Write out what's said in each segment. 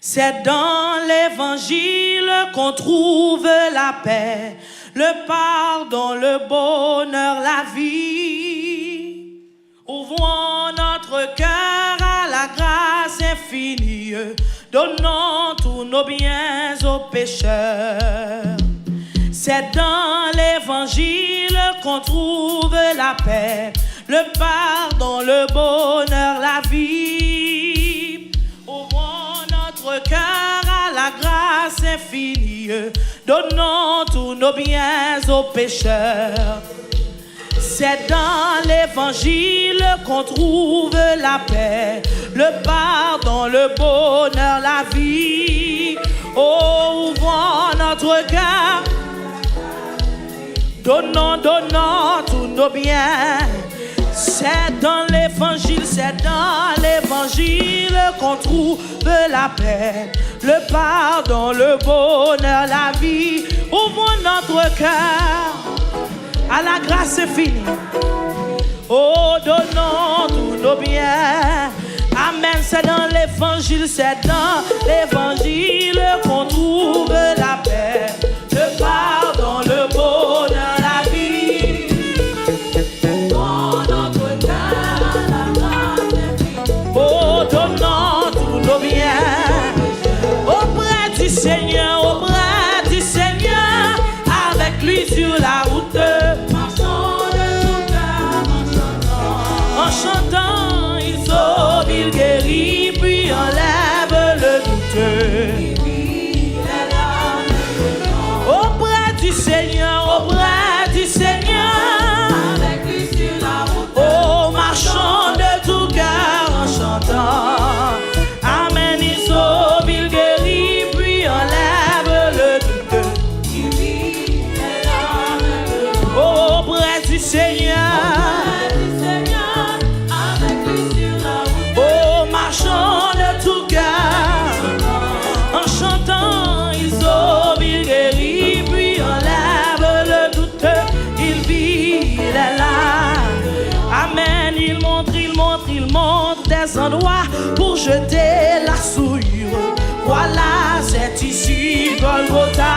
C'est dans l'évangile qu'on trouve la paix, le pardon, le bonheur, la vie. Ouvrons notre cœur à la grâce infinie, donnons tous nos biens aux pécheurs. C'est dans l'évangile qu'on trouve la paix, le pardon, le bonheur, la vie. Ouvrons notre cœur à la grâce infinie, donnons tous nos biens aux pécheurs. C'est dans l'évangile qu'on trouve la paix, le pardon, le bonheur, la vie. Oh, ouvrons notre cœur, donnons tous nos biens. C'est dans l'évangile qu'on trouve la paix, le pardon, le bonheur, la vie. Ouvrons notre cœur à la grâce infinie. Oh, donnons tous nos biens. Amen. C'est dans l'évangile qu'on trouve la paix, le pardon, le bonheur, la vie. Oh, notre cœur à la grâce infinie. Oh, donnons tous nos biens auprès du Seigneur, avec lui sur la route. En chantant, il sauve, il guérit, puis enlève le doute. Auprès du Seigneur, avec lui sur la route. Oh, marchant de tout cœur en chantant. Amen, il sauve, il guérit, puis enlève le doute. Auprès du Seigneur. Des endroits pour jeter la souillure. Voilà, c'est ici Golgotha,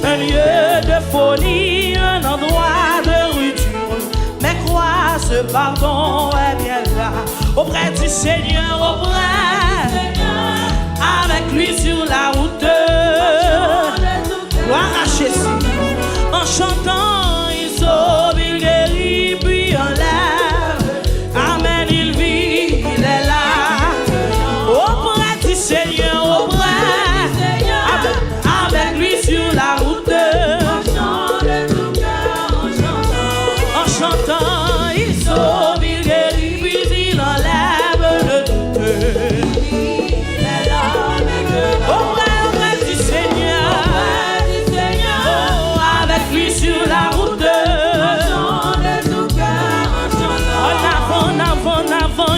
un lieu de folie, un endroit de rupture. Mais crois, ce pardon est bien là, auprès du Seigneur, avec lui sur la route. Gloire à Jésus, en chantant, il sauve, il guérit, puis enlève. Amen, il vit, il est là, auprès du Seigneur, avec lui sur la route. En chantant, il sauve, il guérit, puis il enlève le doute. Auprès du Seigneur, avec lui sur la route.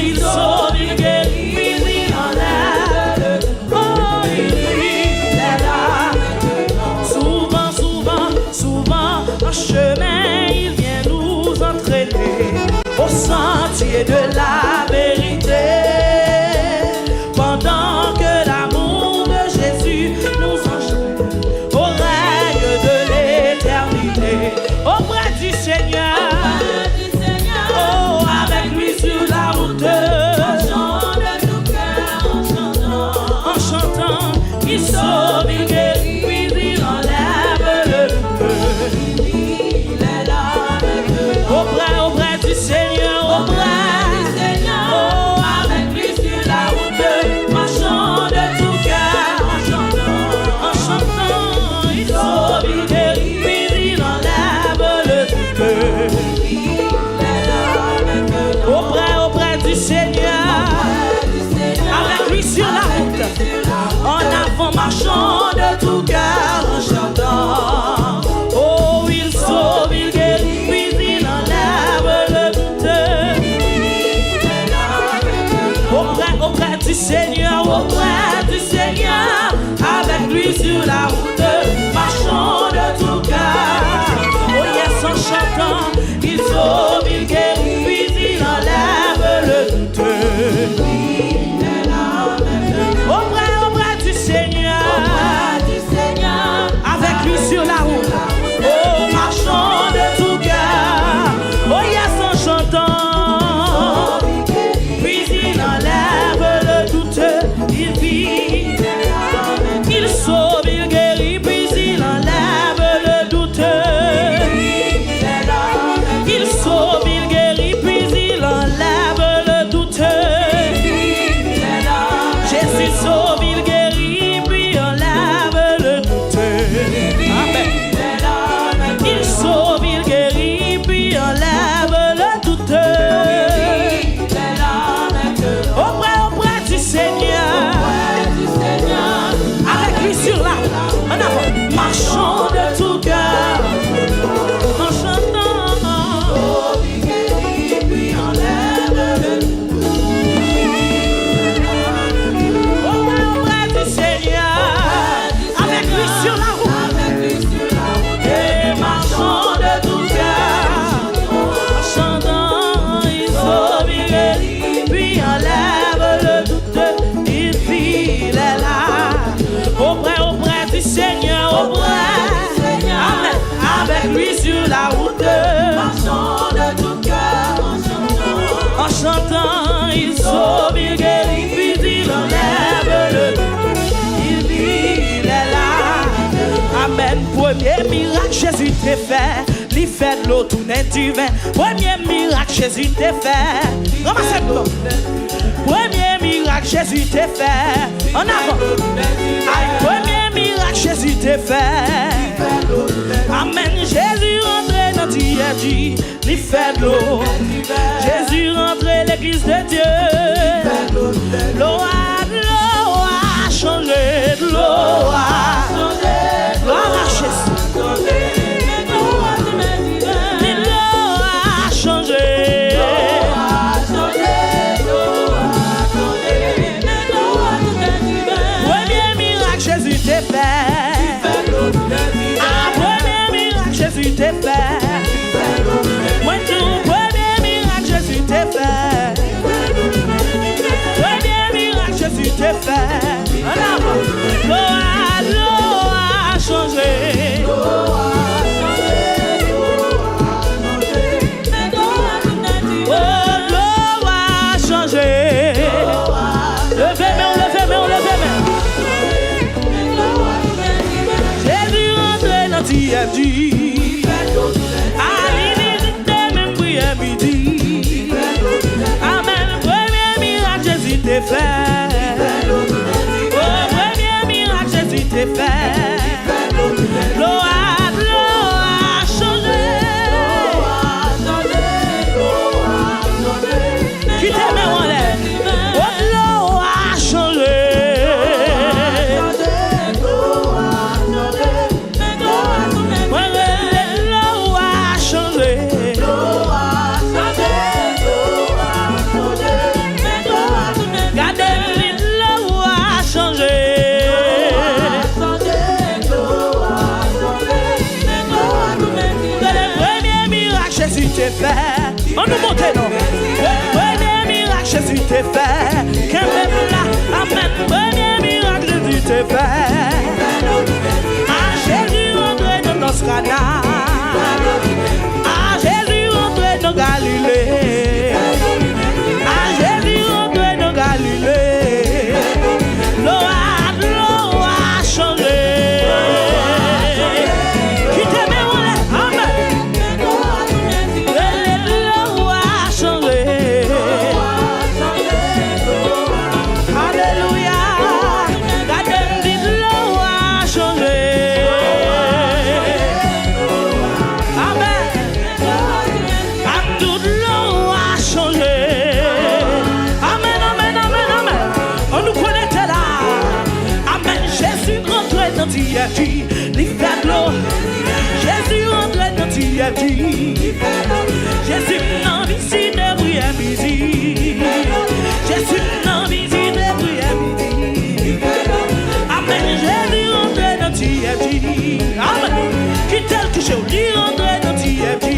Il sauve, il guérit, puis il enlève. Oh, il est là. Souvent, en chemin, il vient nous entraîner au sentier de la vérité. Pendant que l'amour de Jésus nous enchaîne au règne de l'éternité. Auprès du Seigneur. Il sauve, il guérit, puis il enlève le doute. Il est là auprès du Seigneur, oh, avec lui sur la route, marchant de tout cœur, en chantant, il sauve, il guérit, puis il enlève le doute. Auprès du Seigneur, avec lui sur la route. En avant, marchant de tout cœur en chantant. Oh, il sauve, il guérit, puis il enlève le doute. Auprès du Seigneur, avec lui sur la route, marchant de tout cœur. Oh yes, en chantant, il sauve, il guérit, puis il enlève le doute. Il sauve, il guérit, puis enlève le doute. Amen. Il sauve, il guérit, puis enlève le doute. Auprès du Seigneur. Avec lui sur la route. En avant. Marchons de tout cœur. En chantant. Sauve, il guérit, puis enlève le doute. Auprès du Seigneur. Avec lui sur la route. Et marchons de tout cœur. En chantant, il sauve, il guérit, puis enlève le doute. Il vit, il est là. Auprès du Seigneur, Amen. Avec lui sur la route. Marchons de tout cœur. En chantant, il sauve, il guérit, puis il enlève le doute. Il vit, il est là. Amen. Premier miracle, Jésus t'a fait. Il fait de l'eau, tout n'est divin. Premier miracle, Jésus t'a fait. Ramassez le premier miracle, Jésus t'a fait. En avant. Aïe, premier miracle, Jésus t'a fait. Amen. Jésus rentré dans Dieu, il fait de l'eau. Jésus rentré l'église de Dieu. L'eau a changé, de l'eau a changé. L'eau a changé. Jésus t'a fait. Moi tout premier miracle Jésus t'a fait. Premier miracle Jésus t'a fait. En avant. L'eau a changé. L'eau a changé. Levez main, levez main, levez main. Jésus rentre dans TFG. Amen. Premier miracle Jésus t'a fait. Premier miracle Jésus t'a fait. L'eau a changé. Qui t'aime en l'air? L'eau a changé. Fait. On nous monte non. Premier miracle Jésus t'a fait. Qu'un même là, amen. Premier miracle Jésus t'a fait. Ah Jésus rentré dans Toscana. Ah Jésus rentré dans Galilée. Ah Jésus rentré dans Galilée. L'eau a changé. Qui t'aime on est, amen. Il fait de l'eau. Jésus rentre dans TFG. Jésus n'a visite de prière midi. Jésus n'a visite de prière midi. Amen. Jésus rentre dans TFG. Amen. Qui tel que je lui rentre dans TFG.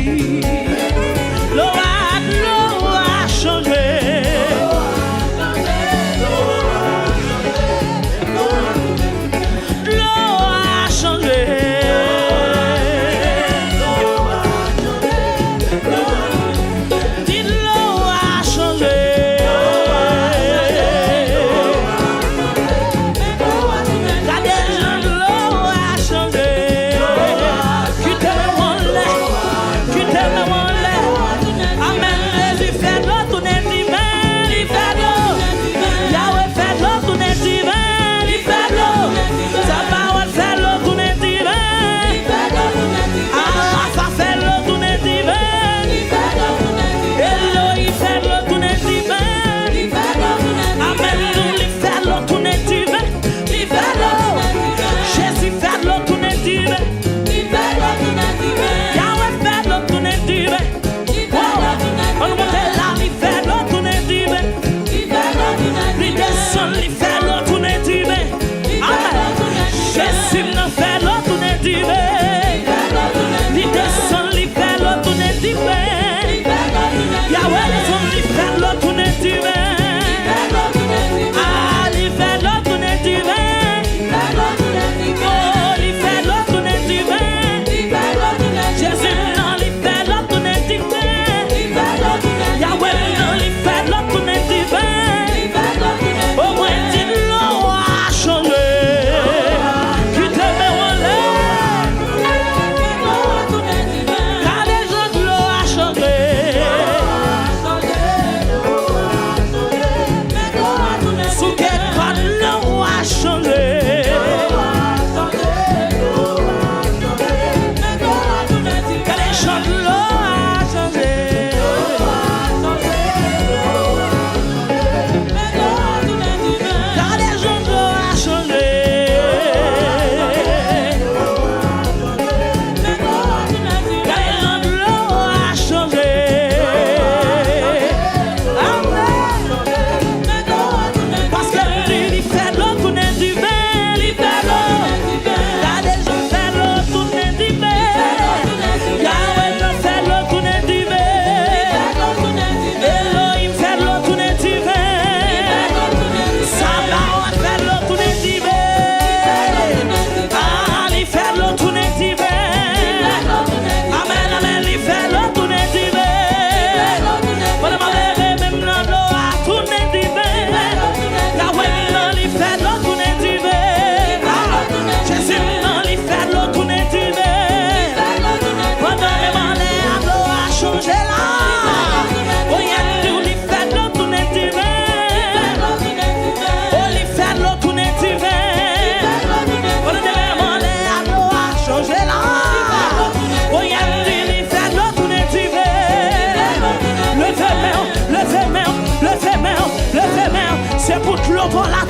L'eau a changé.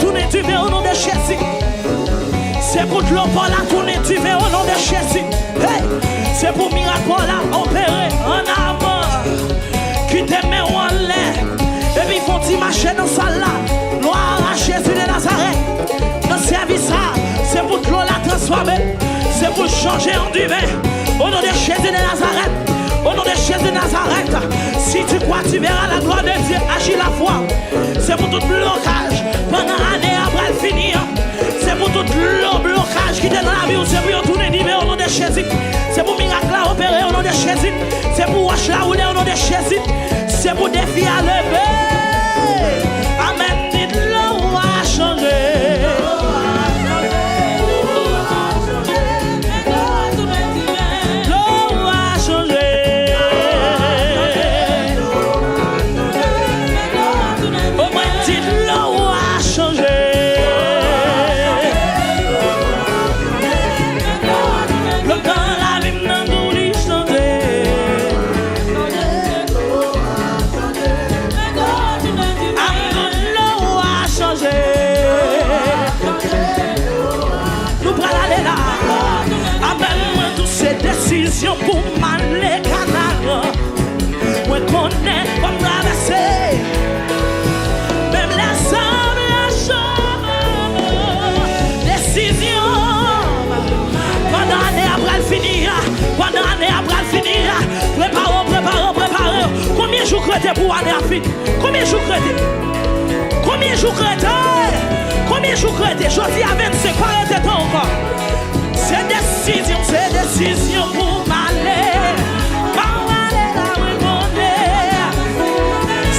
tourner du verre au nom de Jésus. C'est pour l'eau pour la tourner du verre au nom de Jésus. Hey, c'est pour miracle pour la opérer en avant. Qui te met en l'air. Et puis ils font t'imaginer dans sa là. Gloire à Jésus de Nazareth. Dans ce service-là, c'est pour l'eau la transformer. C'est pour changer en du vin. Au nom de Jésus de Nazareth. Au nom de Jésus de Nazareth. Si tu crois, tu verras la gloire de Dieu agir la foi. C'est pour tout blocage. Pendant l'année après le finir. C'est pour tout le blocage qui est dans la vie. C'est pour tourner d'hiver au nom de Jésus. C'est pour miracle à opérer au nom de Jésus. C'est pour wash la rouler au nom de Jésus. C'est pour défi à lever. Amen. Dites-le, à changer. Pour m'aller canard, moi connais comme traverser, même la sable, la chambre, décision. Pendant l'année après le finir, pendant l'année après le finir, préparez. Combien de jours crétés pour l'année à finir? Combien de jours crétés? Combien de jours crétés? Combien de jours crétés? Je dis à 25, pas arrêtez encore. C'est décision pour m'aller. M'aller là où on est.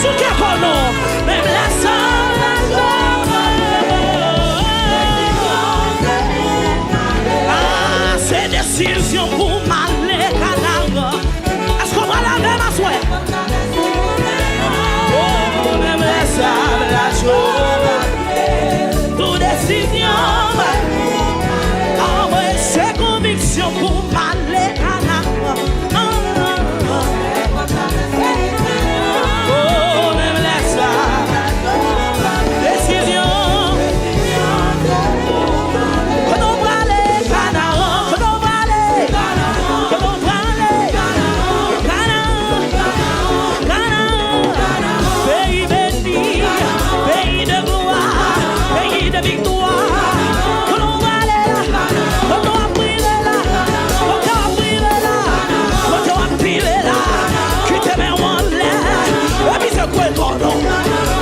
Sous quel nom? Même la seule, ah, c'est décision pour m'aller, canard. Est-ce qu'on va la même à souhait? Oh, même la seule, la chose. Toute décision. C'est conviction pour m'aller à la oh, même laisse la décision. Quand on va aller, quand on va aller, quand on va aller, pays béni, pays de gloire, pays de victoire.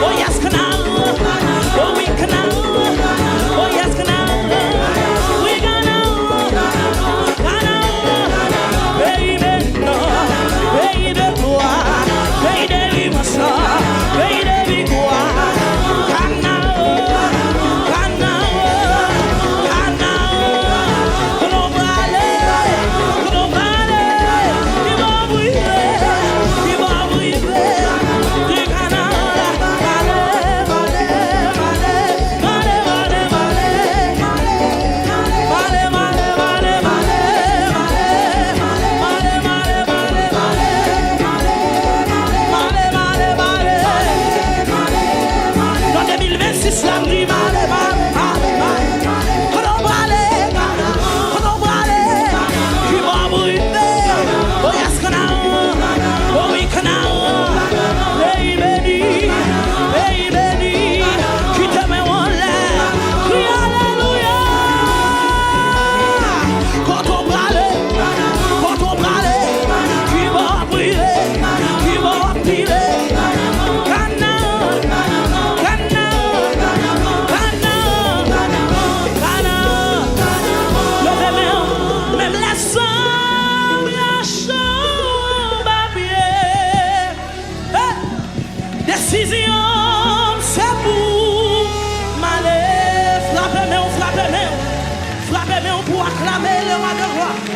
Oh yes, canal. Oh we canal. Oh yes, canal. We canal. Canal. Baby, no. Pays de gloire. Pays de limaçon. Pays de victoire. Canal. Canal. Canal. Que l'on va aller. Que l'on va aller. Qui va briller. Qui va briller. Décision.